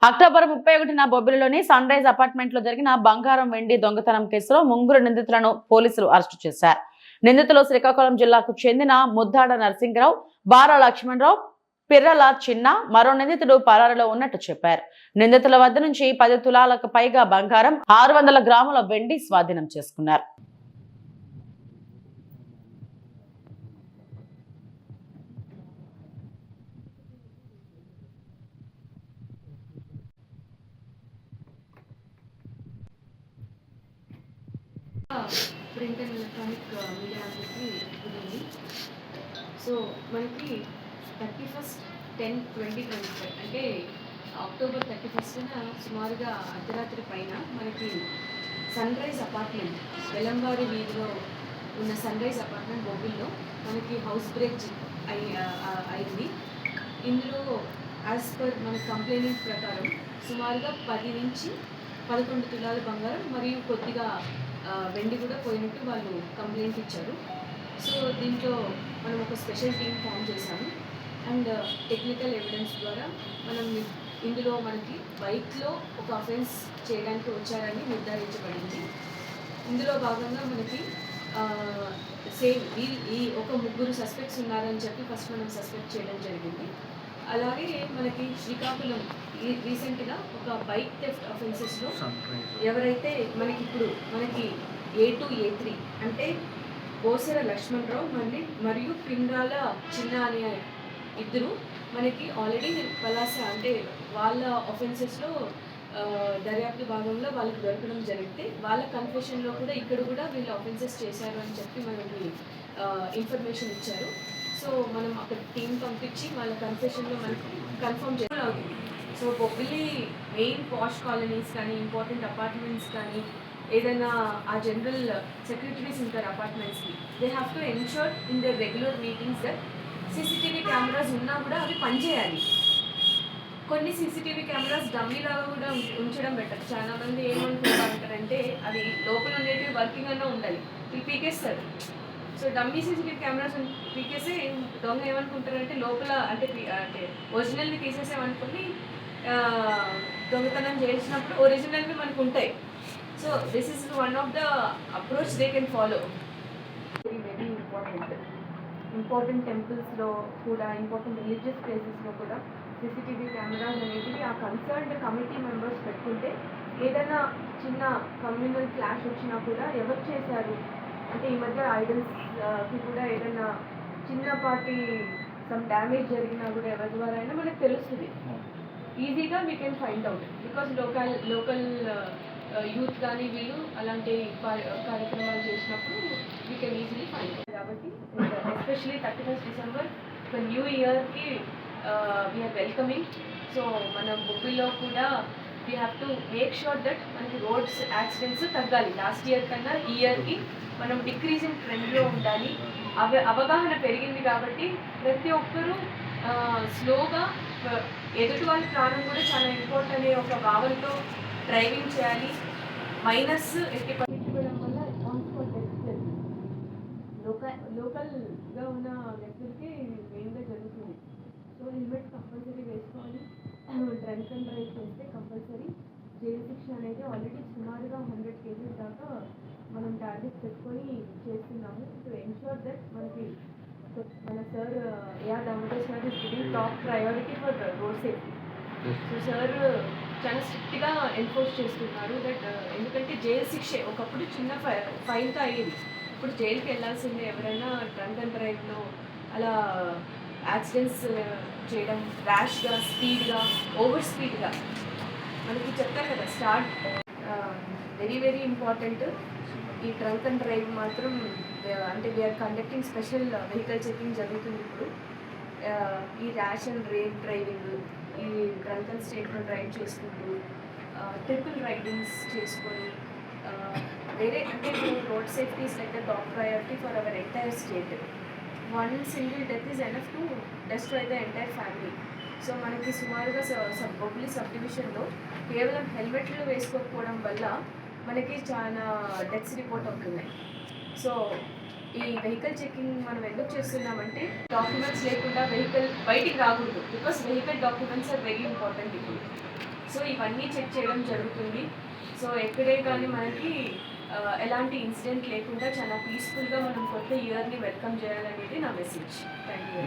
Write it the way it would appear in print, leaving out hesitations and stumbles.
October 31న బొబ్బిలిలోని sun rise apartment లో జరిగిన బంగారం వెండి దొంగతనం కేసులో ముగ్గురు నిందితులను పోలీసులు అరెస్టు చేశారు. నిందితులు శ్రీకాకుళం జిల్లాకు చెందిన ముద్దాడ నరసింగరావు, బారా లక్ష్మణరావు, పిర్రల చిన్న, మరో నిందితుడు పరారీలో ఉన్నట్టు చెప్పారు. నిందితుల వద్ద నుంచి 10 తులాలకు పైగా బంగారం, 600 గ్రాముల వెండి స్వాధీనం చేసుకున్నారు. ప్రింట్ అండ్ ఎలక్ట్రానిక్ మీడియా అందరికీ గుడ్ ఈవినింగ్. సో మనకి 31st 10/2025 అంటే అక్టోబర్ 31న సుమారుగా అర్ధరాత్రి పైన మనకి సన్ రైజ్ అపార్ట్మెంట్ వెలంబారి వీధిలో ఉన్న సన్ రైజ్ అపార్ట్మెంట్ బొబ్బిల్లో మనకి హౌస్ బ్రేక్ అయింది. ఇందులో యాజ్ పర్ మన కంప్లైంట్ ప్రకారం సుమారుగా 10 నుంచి 11 తులాల బంగారం మరియు కొద్దిగా వెండి కూడా పోయినట్టు వాళ్ళు కంప్లైంట్ ఇచ్చారు. సో దీంట్లో మనం ఒక స్పెషల్ టీమ్ ఫామ్ చేశాము అండ్ టెక్నికల్ ఎవిడెన్స్ ద్వారా మనం ఇందులో మనకి బైక్లో ఒక అఫెన్స్ చేయడానికి వచ్చారని నిర్ధారించబడింది. ఇందులో భాగంగా మనకి సేమ్ ఈ ఒక ముగ్గురు సస్పెక్ట్స్ ఉన్నారని చెప్పి ఫస్ట్ మనం సస్పెక్ట్ చేయడం జరిగింది. అలాగే మనకి శ్రీకాకుళం రీసెంట్గా ఒక బైక్ థెఫ్ట్ అఫెన్సెస్లో ఎవరైతే మనకి A2 A3 అంటే బోసర లక్ష్మణరావు మరియు పిండాల చిన్న అనే ఇద్దరు మనకి ఆల్రెడీ పలాస అంటే వాళ్ళ అఫెన్సెస్లో దర్యాప్తు భాగంలో వాళ్ళకి దొరకడం జరిగితే వాళ్ళ కన్ఫెషన్లో కూడా ఇక్కడ కూడా వీళ్ళు అఫెన్సెస్ చేశారు అని చెప్పి మనకి ఇన్ఫర్మేషన్ ఇచ్చారు. సో మనం అక్కడ టీం పంపించి వాళ్ళ కన్ఫెషన్లో మనకి కన్ఫర్మ్ చేయాలి. So Bobbili main posh colonies కానీ ఇంపార్టెంట్ అపార్ట్మెంట్స్ కానీ ఏదైనా ఆ జనరల్ సెక్రటరీస్ ఉంటారు అపార్ట్మెంట్స్కి, they have to ensure in the regular meetings that CCTV cameras ఉన్నా కూడా అవి పనిచేయాలి. కొన్ని సీసీటీవీ కెమెరాస్ డమ్మీలాగా కూడా ఉంచడం బెటర్. చాలా మంది ఏమనుకుంటా ఉంటారంటే అవి లోపల ఉండేటివి వర్కింగ్ అన్నా ఉండాలి, ఇవి పీకేస్తారు. సో డమ్మీ సీసీటీవీ కెమెరాస్ పీకేసి దొంగ ఏమనుకుంటారంటే లోపల అంటే ఒరిజినల్ని తీసేసేమనుకుని దొంగతనం చేసినప్పుడు ఒరిజినల్వి మనకు ఉంటాయి. So this is one of the approach they can follow. Very important టెంపుల్స్లో కూడా ఇంపార్టెంట్ రిలీజియస్ ప్లేసెస్లో కూడా సీసీటీవీ కెమెరాస్ అనేటివి ఆ కన్సర్న్డ్ కమిటీ మెంబర్స్ పెట్టుకుంటే ఏదైనా చిన్న కమ్యూనల్ క్లాష్ వచ్చినా కూడా ఎవరు చేశారు అంటే ఈ మధ్య ఐడల్స్కి కూడా ఏదైనా చిన్నపాటి సమ్ డ్యామేజ్ జరిగినా కూడా ఎవరి ద్వారా అయినా మనకు తెలుస్తుంది. ఈజీగా we can find out because local youth కానీ వీళ్ళు అలాంటి కార్యక్రమాలు చేసినప్పుడు we can easily find out. కాబట్టి ఎస్పెషలీ 31st డిసెంబర్ ఒక న్యూ ఇయర్కి వీఆర్ వెల్కమింగ్. సో మనం బొబ్బిల్లో కూడా we have to make sure that మనకి రోడ్స్ యాక్సిడెంట్స్ తగ్గాలి. లాస్ట్ ఇయర్ కన్నా ఈ ఇయర్కి మనం డిక్రీజింగ్ ట్రెండ్లో ఉండాలి. అవగాహన పెరిగింది కాబట్టి ప్రతి ఒక్కరూ స్లోగా ఎదుటి వాళ్ళ ప్రాణం కూడా చాలా ఇంపార్టెంట్ అనే ఒక భావనతో డ్రైవింగ్ చేయాలి. మైనస్ ఎట్టి పట్టించుకోవడం వల్ల లోకల్గా ఉన్న వ్యక్తులకి మెయిన్గా జరుగుతుంది. సో హెల్మెట్ కంపల్సరీ వేసుకోవాలి. డ్రంక్ అండ్ డ్రైవ్ చేస్తే కంపల్సరీ జైలు శిక్ష అనేది ఆల్రెడీ సుమారుగా 100 కేసెస్ దాకా మనం టార్గెట్స్ పెట్టుకొని చేస్తున్నాము. టు ఎన్షూర్ దట్ మనకి మన sir Damodar sir is giving top priority for road safety. So sir చాలా స్ట్రిక్ట్గా ఎన్ఫోర్స్ చేస్తున్నారు దట్ ఎందుకంటే జైలు శిక్ష ఒకప్పుడు చిన్న ఫైన్తో అయ్యేది, ఇప్పుడు జైలుకి వెళ్ళాల్సిందే. ఎవరైనా డ్రంక్ అండ్ డ్రైవ్లో అలా యాక్సిడెంట్స్ చేయడం, ర్యాష్గా, స్పీడ్గా, ఓవర్ స్పీడ్గా మనకి చెప్తారు కదా స్టార్ట్ వెరీ వెరీ ఇంపార్టెంట్. ఈ డ్రంక్ అండ్ డ్రైవ్ మాత్రం అంటే we are conducting special vehicle checking జరుగుతుంది ఇప్పుడు. ఈ ర్యాష్ అండ్ రేట్ డ్రైవింగ్, ఈ డ్రంక్ అండ్ స్టేట్లో డ్రైవ్ చేసుకుంటూ ట్రిపుల్ రైడింగ్స్ చేసుకొని వేరే అంటే road safety is like the top priority for our entire state. One single death is enough to destroy the entire family. So మనకి సుమారుగా Bobbili sub డివిజన్లో కేవలం హెల్మెట్లు వేసుకోకపోవడం వల్ల మనకి చాలా డెత్స్ రిపోర్ట్ అవుతున్నాయి. సో ఈ వెహికల్ చెకింగ్ మనం ఎందుకు చేస్తున్నామంటే డాక్యుమెంట్స్ లేకుండా వెహికల్ బయటికి రాకూడదు. Because vehicle documents are very important ఇప్పుడు. సో ఇవన్నీ చెక్ చేయడం జరుగుతుంది. సో ఎక్కడే కానీ మనకి ఎలాంటి ఇన్సిడెంట్ లేకుండా చాలా పీస్ఫుల్గా మనం కొత్త ఇయర్ని వెల్కమ్ చేయాలనేది నా మెసేజ్. Thank you.